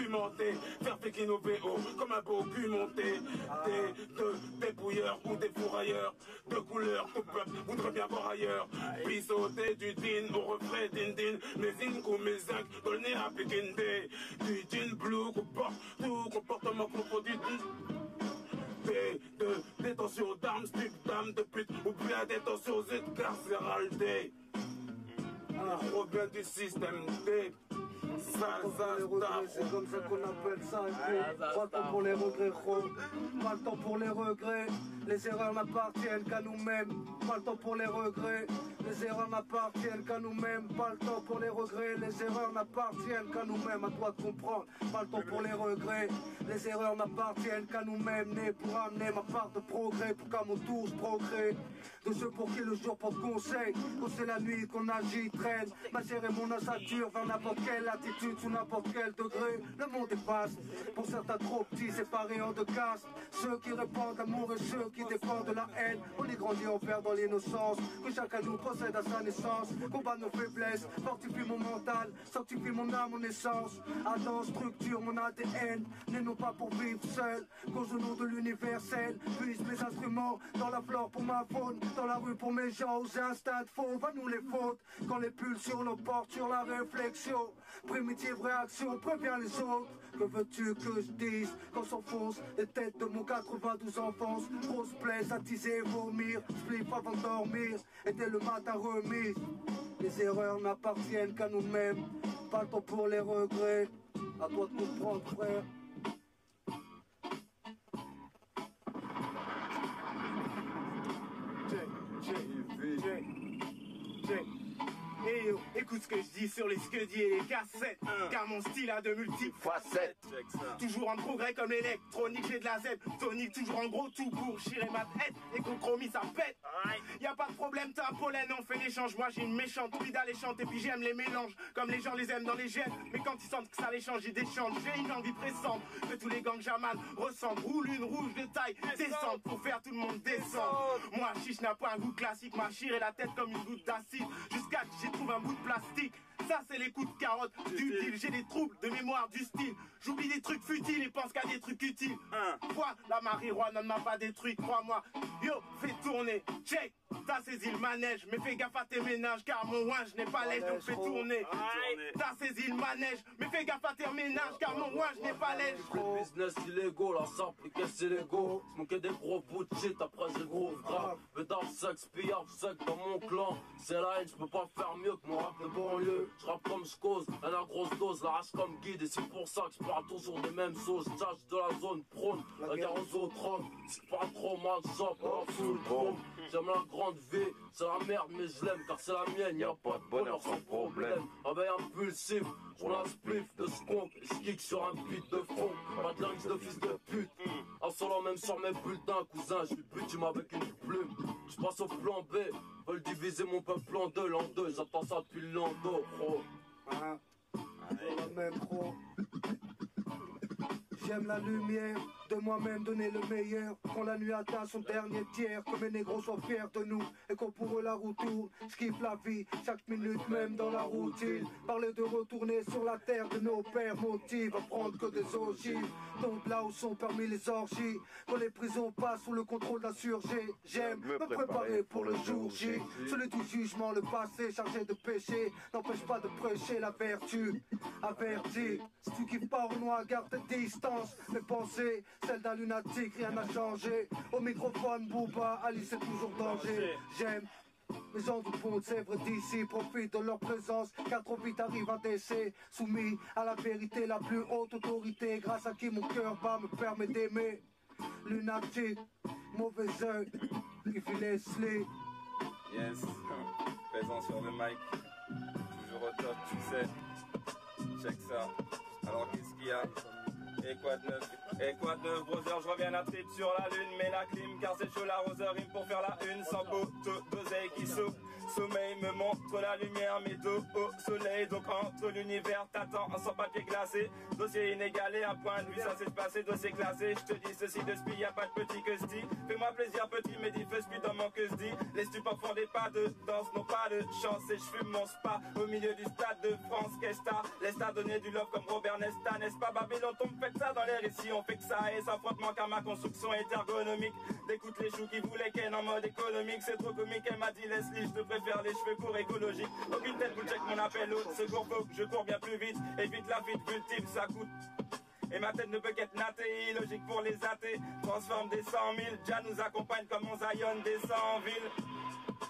documenté, faire fait innover haut, comme un beau cul monté. Des bouilleurs ou des fourrailleurs, de couleur, tout peuple voudrait bien voir ailleurs. Puis sauter du din au refrain din, mes zinc ou mes zinc, dans le nez à Pékindé. Du din blue comporte tout comportement confondu. De détention d'armes, stup d'âme de pute, ou bien détention Z carcérale D. Un rebelle du système D. C'est comme ça qu'on appelle ça, gros. Pas le temps pour les regrets, gros. Pas le temps pour les regrets. Les erreurs n'appartiennent qu'à nous-mêmes. Pas le temps pour les regrets. Les erreurs n'appartiennent qu'à nous-mêmes. Pas le temps pour les regrets. Les erreurs n'appartiennent qu'à nous-mêmes. À toi de comprendre. Pas le temps pour les regrets. Les erreurs n'appartiennent qu'à nous-mêmes. Né pour amener ma part de progrès. Pour qu'à mon tour je progrès. De ceux pour qui le jour porte conseil. Quand c'est la nuit qu'on agit, traîne. Ma chair et mon ossature vers n'importe quelle attitude, sous n'importe quel degré. Le monde est vaste. Pour certains trop petits, séparés en deux castes. Ceux qui répandent l'amour et ceux qui dépendent de la haine. On est grandit en perdant l'innocence que chacun nous possède à sa naissance. Combat nos faiblesses, fortifie mon mental, sanctifie mon âme, mon essence. Adam structure mon ADN, né non pas pour vivre seul, qu'aux genoux de l'universel. Puise mes instruments dans la flore pour ma faune, dans la rue pour mes gens, aux instincts faux, va nous les fautes. Quand les pulsions nous portent sur la réflexion, primitive réaction, préviens les autres. Que veux-tu que je dise quand s'enfonce les têtes de mon 92 enfance? Grosse plaie, attiser, vomir, spliff avant de dormir, et dès le matin remise. Les erreurs n'appartiennent qu'à nous-mêmes, pas le temps pour les regrets. À toi de comprendre, frère. Hey yo, écoute ce que je dis sur les scudis et les cassettes, car mon style a de multiples facettes. Toujours en progrès comme l'électronique, j'ai de la Z tonique, toujours en gros tout pour chirer ma tête. Et compromis ça pète. Y'a pas de problème, t'as un pollen, on fait l'échange. Moi j'ai une méchante vie alléchante et puis j'aime les mélanges. Comme les gens les aiment dans les gènes, mais quand ils sentent que ça les change, ils déchantent. J'ai une envie pressante que tous les gangs jaman ressemblent. Roule une rouge de taille descente pour faire tout le monde descendre. Moi chiche n'a pas un goût classique, ma chire et la tête comme une goutte d'acide. Jusqu'à que j'ai trouvé un bout de plastique. Ça c'est les coups de carotte du deal. J'ai des troubles de mémoire du style. J'oublie des trucs futiles et pense qu'à des trucs utiles. Quoi, la marijuana ne m'a pas détruit, crois-moi. Yo, fais tourner, check. T'as saisi le manège, mais fais gaffe à tes ménages, car mon ouinge n'est pas lèche, donc fais tourner. T'as saisi le manège, mais fais gaffe à tes ménages, car mon ouinge n'est pas lèche. Le business illégaux, la simple caisse illégaux. Smoker des gros bouts de shit, après j'ai gros grave. Bédard sexe, pillard sec dans mon clan. C'est la haine, j'peux pas faire mieux que mon rap de banlieue. J'rappe comme j'cause, à la grosse dose, la rage comme guide. Et c'est pour ça que j'parle toujours des mêmes sauces. J'tâche de la zone prône, la guerre aux autres hommes. C'est pas trop mal, j'en sous le trône. J'aime la grande vie, c'est la merde mais je l'aime car c'est la mienne, y'a pas de bonheur sans problème. Réveil impulsif, j'roule un spliff de skunk, j'kick sur un beat de fond, pas de lyrics de fils de pute. En solo même sur mes bulletins, cousin, j'suis butime avec une plume. J'passe au plan B, veulent diviser mon peuple en deux, l'an deux, j'attends ça depuis le lando, bro. La même pro. J'aime la lumière, de moi-même donner le meilleur. Quand la nuit atteint son dernier tiers, que mes négros soient fiers de nous et qu'on pour eux la roue tourne. J'kiffe la vie, chaque minute même dans la routine. Parler de retourner sur la terre de nos pères motive à prendre que des ogives. Donc là où sont permis les orgies, quand les prisons passent sous le contrôle d'insurgés. J'aime me préparer pour le jour J. Celui du jugement, le passé chargé de péché n'empêche pas de prêcher la vertu. Averti, si tu kiffes pas au noir, garde tes distances. Mes pensées, celles d'un lunatique, rien n'a changé. Au microphone, Booba, Alice c'est toujours danger. J'aime les gens du pont de Sèvres d'ici profitent de leur présence, car trop vite arrive un décès. Soumis à la vérité, la plus haute autorité, grâce à qui mon cœur bat me permet d'aimer. Lunatique, mauvais œil, qui fit Leslie. Yes, présent sur le mic, toujours au top, tu sais. Check ça. Alors qu'est-ce qu'il y a? Et quoi de neuf, brother, je reviens à trip sur la lune, mais la clim, car c'est chaud, l'arroseur rime pour faire la une, sans poteau d'oseille qui saute. Sommeil me montre la lumière, mes dos au soleil. Donc entre l'univers, t'attends un sans-papier glacé. Dossier inégalé, un point de vue, ça s'est passé, dossier classé. Je te dis ceci de spi, y'a pas de petit que sti. Fais-moi plaisir, petit, mais dis feu spi dans mon que dit. Les stupes font des pas de danse, n'ont pas de chance. Et je fume mon spa au milieu du stade de France. Qu'est-ce t'as? Laisse-ta donner du love comme Robert Nesta, n'est-ce pas? Babylone tombe, faites ça dans l'air ici, on fait que ça. Et sans frottement car ma construction est ergonomique. D'écoute les choux qui voulaient ken en mode économique. C'est trop comique, elle m'a dit Leslie, je te préfère les cheveux courts écologiques. Aucune tête vous check mon appel au secours, faut que je cours bien plus vite. Évite la fuite ultime, ça coûte. Et ma tête ne peut qu'être nattée, illogique pour les athées. Transforme des 100 000, Jah nous accompagne comme on Zion descend en ville.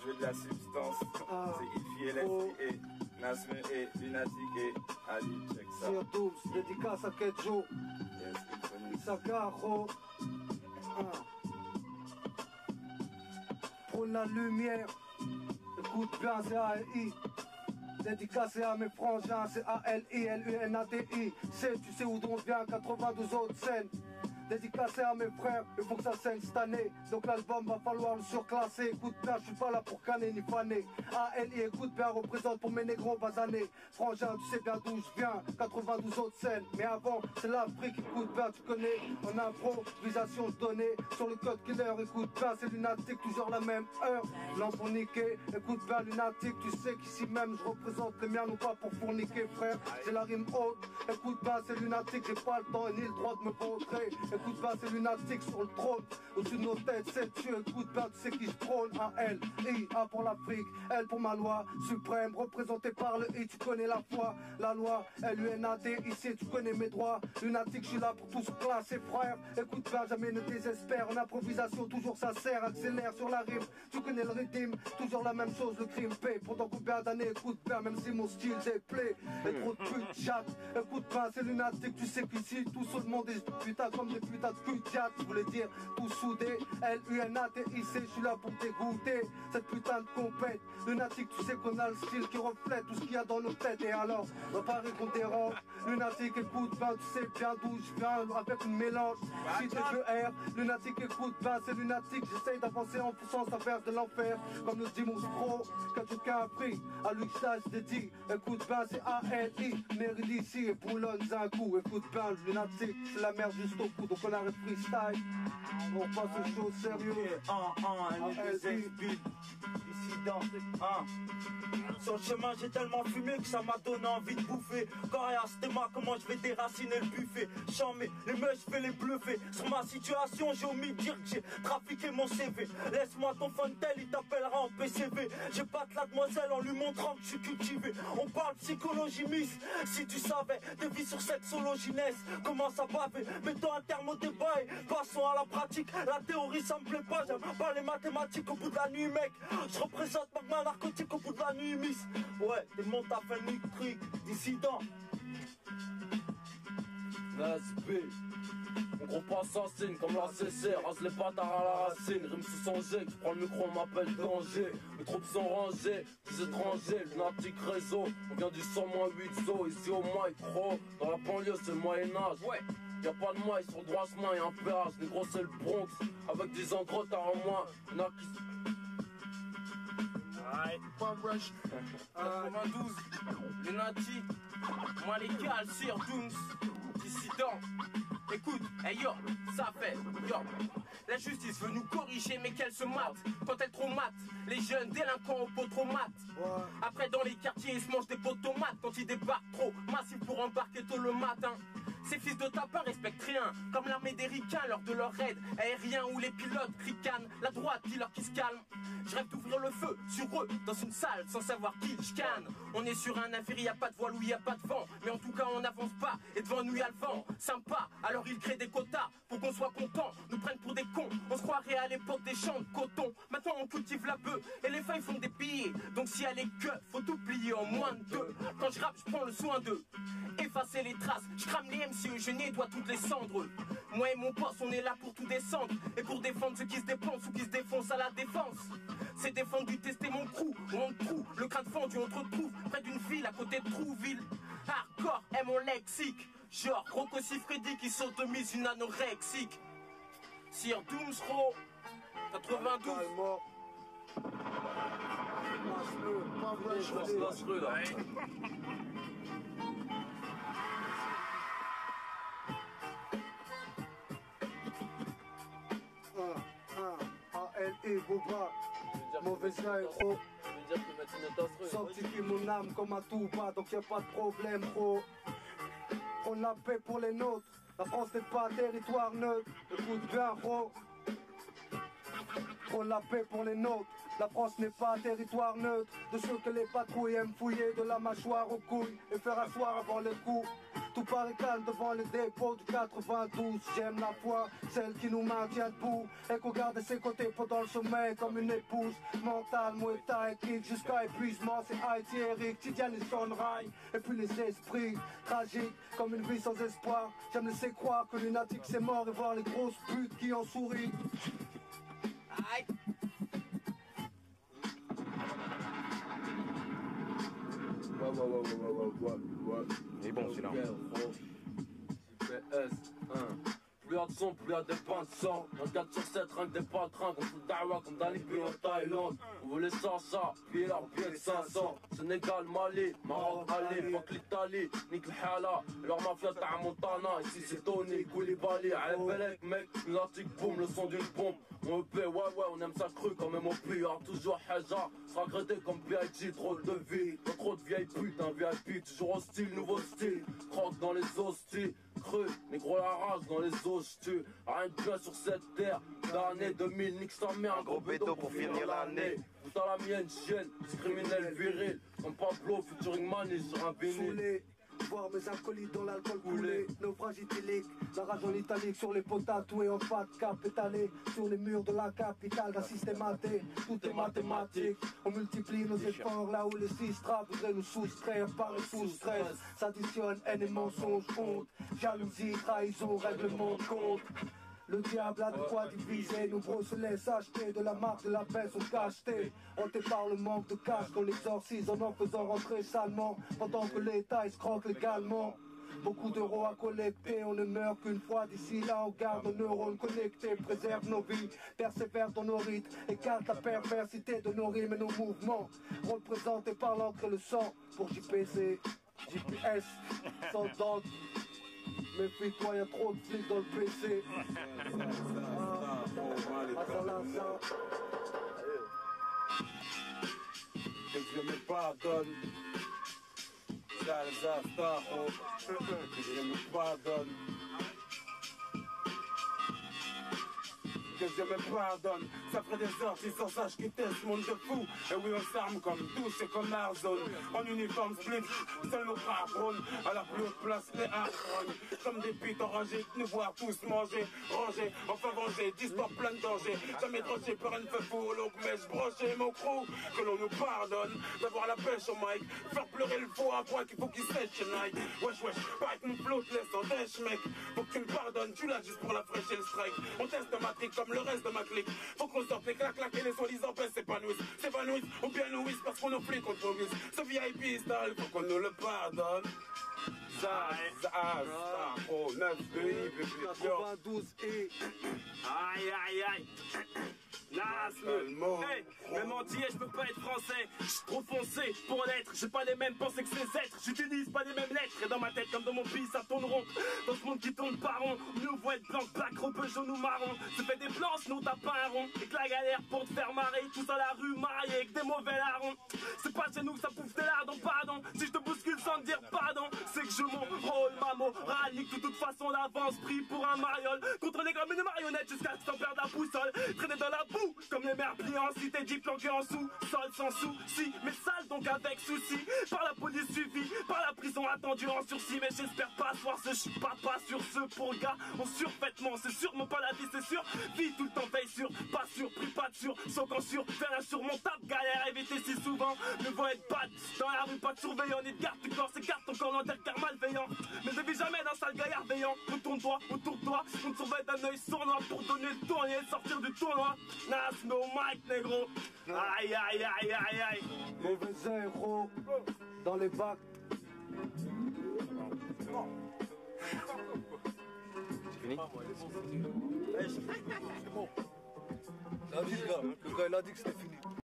Je veux de la substance, c'est Ifi et Leslie et Nasme et Lunatic et Ali, check ça. Sur 12, dédicace à Kedjo. Yes, Isakaro. Prône la lumière. Écoute bien, c'est A-L-I. Dédicacé à mes frangins, c'est A-L-I-L-U-N-A-T-I. Tu sais où on vient, 92 autres scènes. Dédicacé à mes frères, il faut que ça saigne cette année. Donc l'album va falloir le surclasser. Écoute bien, je suis pas là pour canner ni faner. A-L-I, écoute bien, représente pour mes négros basanés. Frangin, tu sais bien d'où je viens, 92 autres scènes. Mais avant, c'est l'Afrique, écoute bien, tu connais. En improvisation donnée, sur le code killer, écoute bien, c'est lunatique, toujours la même heure. L'enfant niqué, écoute bien, lunatique, tu sais qu'ici même, je représente les miens, non pas pour fourniquer, frère. J'ai la rime haute, écoute bien, c'est lunatique, j'ai pas le temps ni le droit de me montrer. Écoute bien, c'est lunatique sur le trône. Au-dessus de nos têtes, c'est Dieu. Écoute bien, tu sais qui je trône. A-L-I, A pour l'Afrique, L pour ma loi suprême. Représentée par le I, tu connais la foi. La loi, L-U-N-A-T, ici tu connais mes droits. Lunatique, je suis là pour tous classer, frère. Écoute bien, jamais ne désespère. En improvisation, toujours ça sert. Accélère sur la rime, tu connais le rythme. Toujours la même chose, le crime paye. Pendant combien d'années, écoute bien, même si mon style déplaît. Et trop de putes chatte. Écoute bien, c'est lunatique, tu sais qu'ici, tout seul le monde est putain comme des putain de cul de chat, je voulais dire tout soudé. L-U-N-A-T-I-C, je suis là pour dégoûter cette putain de compète. Lunatique, tu sais qu'on a le style qui reflète tout ce qu'il y a dans nos têtes. Et alors, on va pas qu'on dérange. Lunatique, écoute ben, tu sais bien d'où je viens avec une mélange. Si tu veux R, lunatique, écoute ben, c'est lunatique. J'essaye d'avancer en poussant sa verse de l'enfer. Comme le dit Pro, quand aucun a pris. À lui que ça, je t'ai dit. Écoute ben, c'est A-L-I. Mérite ici et Boulogne, un coup. Écoute ben, lunatique, c'est la merde juste au coup. Donc on arrête freestyle, on passe aux choses sérieuses. Dissident, sur le chemin j'ai tellement fumé que ça m'a donné envie de bouffer. Correa, c'était moi, comment je vais déraciner le buffet. Chambé, les meufs je vais les bluffer. Sur ma situation j'ai omis de dire que j'ai trafiqué mon CV. Laisse-moi ton fantel, il t'appellera en PCV. J'ai pas de la demoiselle en lui montrant que je suis cultivé. On parle psychologie miss, si tu savais. Des vies sur sexologie naissent, commence à baver. Mettons un terme au débat et passons à la pratique. La théorie ça me plaît pas, j'aime pas les mathématiques au bout de la nuit mec. Je représente magma narcotique au bout de la nuit miss. Ouais, des montes à fin électrique, dissident. SB, mon gros pas assassine comme la CC, rase les bâtards à la racine, rime sous son jet, je prends le micro, on m'appelle danger. Mes troupes sont rangées, des étrangers, lunatique réseau, on vient du 100-8 zo, ici au micro, dans la banlieue c'est le Moyen-Âge. Ouais. Y'a pas de maille sur le droit chemin, y'a un péage, négro c'est le Bronx, avec 10 ans de retard en moins, y'en a qui... Ouais, Pop Rush, 92, Lunatic, moi les gars, sur Dooms, dissident. Écoute, hey yo, ça fait, yo. La justice veut nous corriger, mais qu'elle se mate. Quand elle trop mate, les jeunes délinquants au pot trop mat. Après, dans les quartiers, ils se mangent des pots de tomates quand ils débarquent trop massifs pour embarquer tôt le matin. Ces fils de tapins respectent rien, comme l'armée des ricains lors de leur raid aérien où les pilotes ricanent, la droite dis-leur qui se calme. Je rêve d'ouvrir le feu sur eux dans une salle sans savoir qui je canne. On est sur un navire, y a pas de voile ou y a pas de vent, mais en tout cas on n'avance pas et devant nous y a le vent. Sympa, alors ils créent des quotas pour qu'on soit content, nous prennent pour des cons. On se croirait à l'époque des champs de coton. Maintenant on cultive la bœuf et les feuilles font des pillés. Donc si elle est que, faut tout plier en moins de 2. Quand je rappe, je prends le soin d'eux. Effacer les traces, je crame les MC, je nettoie toutes les cendres. Moi et mon poste, on est là pour tout descendre et pour défendre ceux qui se dépensent ou qui se défoncent à la défense. C'est défendre du tester mon crew, on trou, le crâne fendu, on te retrouve près d'une ville à côté de Trouville. Hardcore est mon lexique, Genre Rocco Siffredi qui sodomise une anorexique. Sir Doomsro 92. Je lance-le là. A-L-E, Boba, mauvais air, gros. Sanctifie mon âme comme un tout bas, donc y'a pas de problème, gros. On la paix pour les nôtres, la France n'est pas un territoire neutre. Écoute bien, gros. On la paix pour les nôtres, la France n'est pas un territoire neutre. De ceux que les patrouilles aiment fouiller de la mâchoire aux couilles et faire asseoir avant le coup. Tout paraît calme devant les dépôts du 92. J'aime la foi, celle qui nous maintient debout et qu'on garde ses côtés pendant le sommeil comme une épouse. Mentale, Mouetta et kick jusqu'à épuisement. C'est Haïti, Eric, Tidiane et Sonrail. Et puis les esprits, tragiques comme une vie sans espoir. J'aime laisser croire que lunatique c'est mort et voir les grosses putes qui en sourient. Aïe. Ouais. Il est bon celui-là. GPS 1. Plus y'a de son, plus y'a des pains de sang. Dans 4 sur 7, rien que des patrins. On fout d'Awa comme dans les pays en Thaïlande. On voulait sans ça, puis leur billet de 500. Sénégal, Mali, Maroc, Ali, fuck l'Italie, nique l'Hala. Leur mafia t'a Montana. Ici c'est Tony, Koulibaly. Allez, Belek, mec, lunatique, boum, le son d'une bombe. On EP, ouais, on aime ça cru quand même au pire. Toujours Haja, sera regretté comme PIG, trop de vie. Trop de vieilles putes, un VIP, toujours hostile, nouveau style. Croque dans les hosties, creux, négro la rage dans les os, tu. Rien de bien sur cette terre, d'année 2000, nique sa mère, un gros bédo pour finir l'année. Tout à la mienne, chienne, c'est criminel viril. Comme Pablo, featuring Mani sur un vinyle. Voir mes acolytes dans l'alcool coulé, naufrage idyllique, la rage en italique sur les pots tatoués en fat cap étalé sur les murs de la capitale d'un système athée. Tout est mathématique, on multiplie nos efforts là où les 6 voudraient nous soustraire par le sous-stress. S'additionne haine et mensonge, honte, jalousie, trahison, règlement de compte. Le diable a de quoi diviser, nos gros se laissent acheter de la marque de la baisse au cacheté. Hanté par le manque de cash qu'on l'exorcise en faisant rentrer salement, pendant que l'État escroque légalement. Beaucoup d'euros à collecter, on ne meurt qu'une fois. D'ici là on garde nos neurones connectés, préserve nos vies, persévère dans nos rites, écarte la perversité de nos rimes et nos mouvements. Représentés par l'encre et le sang, pour JPC, JPS, sans dents. Méfie-toi, y'a trop de flics dans le PC. Que Dieu me pardonne. Que Dieu me pardonne. Que Dieu me pardonne, ça ferait des heures si sans ça je quittais ce monde de fou. Et oui on s'arme comme douce et comme Arzone. En uniforme split, seuls nos bras prônent. À la plus haute place les archrones. Comme des pites enragées, nous voir tous manger, ranger, enfin venger, d'histoires plein de dangers. Jamais droché par une feu fou, longue mèche brochée, mon crew. Que l'on nous pardonne d'avoir la pêche au mic. Faire pleurer le faux à point qu'il faut qu'il sèche Nike. Wesh, pareil que mon flow te laisse en dèche mec. Faut que tu me pardonnes, tu l'as juste pour la fraîche et le strike. On teste ma trick comme le reste de ma clique. Faut qu'on sorte les claques et les soi-disant baisse s'épanouissent. S'épanouissent ou bien nous parce qu'on nous flics contre nous. Ce VIP style, faut qu'on nous le pardonne. Oh, 9 pays, bébé. 92 et... Aïe. Hey, même entier, je peux pas être français. J'suis trop foncé pour l'être. J'ai pas les mêmes pensées que ces êtres. J'utilise pas les mêmes lettres. Et dans ma tête, comme dans mon pays, ça tourne rond. Dans ce monde qui tourne pas rond, nous voit être blanc, black, rebeu, jaune ou marron. C'est fait des plans, sinon t'as pas un rond. Et que la galère pour te faire marrer. Tous à la rue, mariés avec des mauvais larrons. C'est pas chez nous que ça bouffe des lardons, pardon. Si je te bouscule sans te dire pardon, c'est que je m'enrôle, ma morale. Nique de toute façon l'avance, pris pour un mariole. Contrôlé comme une marionnette jusqu'à ce que t'en perdes la boussole. Traîner dans la boue. Comme les mères pliées en cité, dit planqué en sous-sol sans souci, mais sale donc avec souci. Par la police suivie, par la prison attendue en sursis. Mais j'espère pas voir ce je pas sur ce pour le gars en survêtement. C'est sûrement pas la vie, c'est sûr. Vie tout le temps veille sur, pas sûr, pris pas de sûr. Sauf qu'en sur, faire insurmontable, galère éviter si souvent. Ne voit être bad dans la rue, pas de surveillant, ni de garde du corps, s'écarte ton corps car malveillant. Mais ne vis jamais d'un sale gaillard veillant. Retourne-toi, autour de toi, on te surveille d'un œil sournois pour donner le tournier et sortir du tournoi. No mic, négro. Aïe. Mauvais héros dans les bacs. fini. Il a dit, le gars, il a dit que c'était fini.